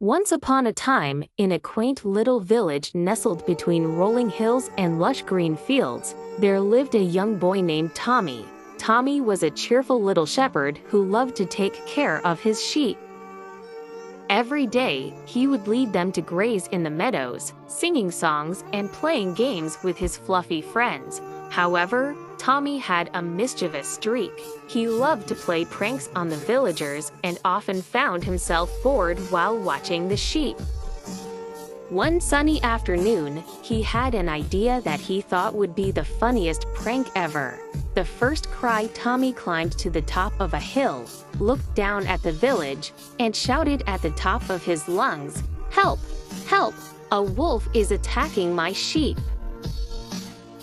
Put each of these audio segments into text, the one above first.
Once upon a time, in a quaint little village nestled between rolling hills and lush green fields, there lived a young boy named Tommy. Tommy was a cheerful little shepherd who loved to take care of his sheep. Every day, he would lead them to graze in the meadows, singing songs and playing games with his fluffy friends. However, Tommy had a mischievous streak. He loved to play pranks on the villagers and often found himself bored while watching the sheep. One sunny afternoon, he had an idea that he thought would be the funniest prank ever. The first cry, Tommy climbed to the top of a hill, looked down at the village, and shouted at the top of his lungs, "Help! Help! A wolf is attacking my sheep!"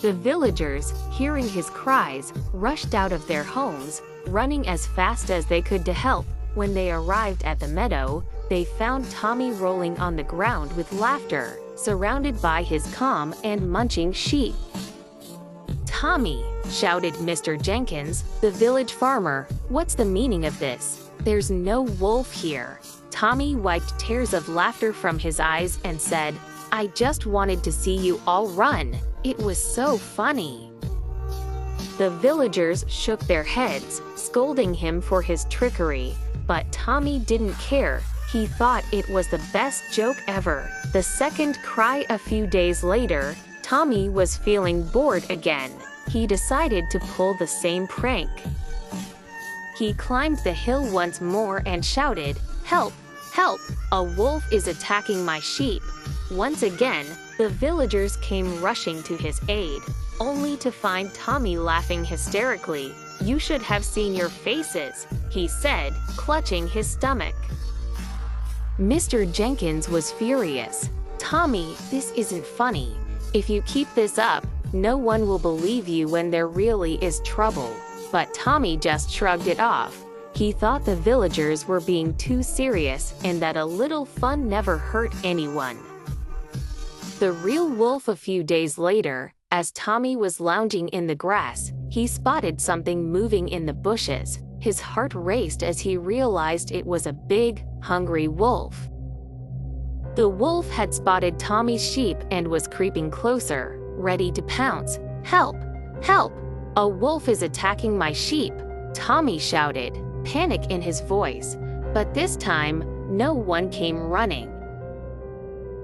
The villagers, hearing his cries, rushed out of their homes, running as fast as they could to help. When they arrived at the meadow, they found Tommy rolling on the ground with laughter, surrounded by his calm and munching sheep. "Tommy," shouted Mr. Jenkins, the village farmer, "what's the meaning of this? There's no wolf here." Tommy wiped tears of laughter from his eyes and said, "I just wanted to see you all run. It was so funny." The villagers shook their heads, scolding him for his trickery, but Tommy didn't care. He thought it was the best joke ever. The second cry a few days later, Tommy was feeling bored again. He decided to pull the same prank. He climbed the hill once more and shouted, "Help! Help! A wolf is attacking my sheep." Once again, the villagers came rushing to his aid, only to find Tommy laughing hysterically. "You should have seen your faces," he said, clutching his stomach. Mr. Jenkins was furious. "Tommy, this isn't funny. If you keep this up, no one will believe you when there really is trouble." But Tommy just shrugged it off. He thought the villagers were being too serious and that a little fun never hurt anyone. The real wolf. A few days later, as Tommy was lounging in the grass, he spotted something moving in the bushes. His heart raced as he realized it was a big, hungry wolf. The wolf had spotted Tommy's sheep and was creeping closer, ready to pounce. "Help! Help! A wolf is attacking my sheep!" Tommy shouted, panic in his voice. But this time, no one came running.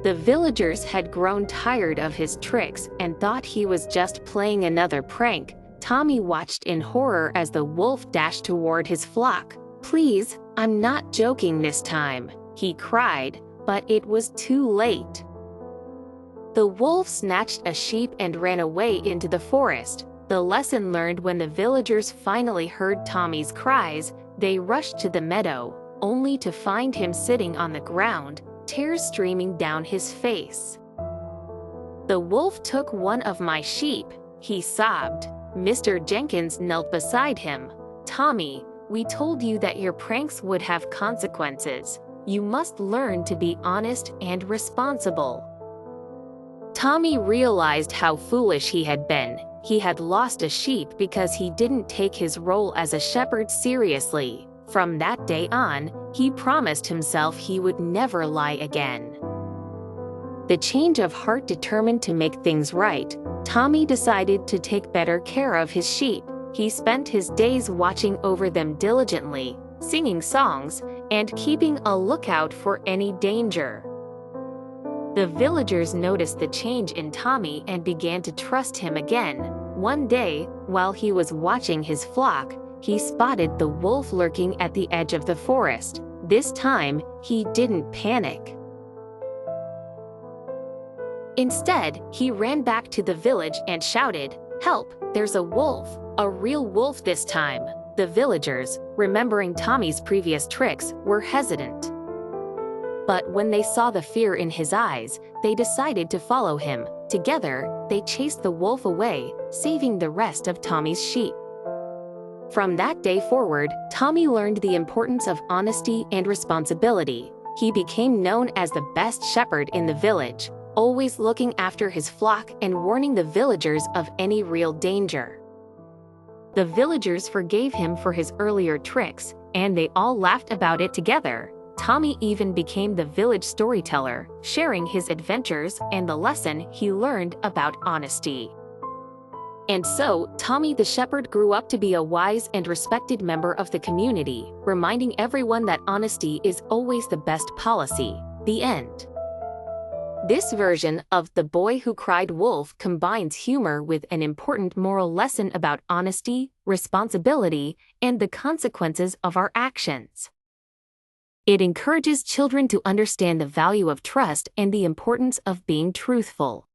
The villagers had grown tired of his tricks and thought he was just playing another prank. Tommy watched in horror as the wolf dashed toward his flock. "Please, I'm not joking this time," he cried, but it was too late. The wolf snatched a sheep and ran away into the forest. The lesson learned: when the villagers finally heard Tommy's cries, they rushed to the meadow, only to find him sitting on the ground, tears streaming down his face. "The wolf took one of my sheep," he sobbed. Mr. Jenkins knelt beside him. "Tommy, we told you that your pranks would have consequences. You must learn to be honest and responsible." Tommy realized how foolish he had been. He had lost a sheep because he didn't take his role as a shepherd seriously. From that day on, he promised himself he would never lie again. The change of heart determined to make things right. Tommy decided to take better care of his sheep. He spent his days watching over them diligently, singing songs, and keeping a lookout for any danger. The villagers noticed the change in Tommy and began to trust him again. One day, while he was watching his flock, he spotted the wolf lurking at the edge of the forest. This time, he didn't panic. Instead, he ran back to the village and shouted, "Help! There's a wolf! A real wolf this time!" The villagers, remembering Tommy's previous tricks, were hesitant. But when they saw the fear in his eyes, they decided to follow him. Together, they chased the wolf away, saving the rest of Tommy's sheep. From that day forward, Tommy learned the importance of honesty and responsibility. He became known as the best shepherd in the village, always looking after his flock and warning the villagers of any real danger. The villagers forgave him for his earlier tricks, and they all laughed about it together. Tommy even became the village storyteller, sharing his adventures and the lesson he learned about honesty. And so, Tommy the shepherd grew up to be a wise and respected member of the community, reminding everyone that honesty is always the best policy. The end. This version of The Boy Who Cried Wolf combines humor with an important moral lesson about honesty, responsibility, and the consequences of our actions. It encourages children to understand the value of trust and the importance of being truthful.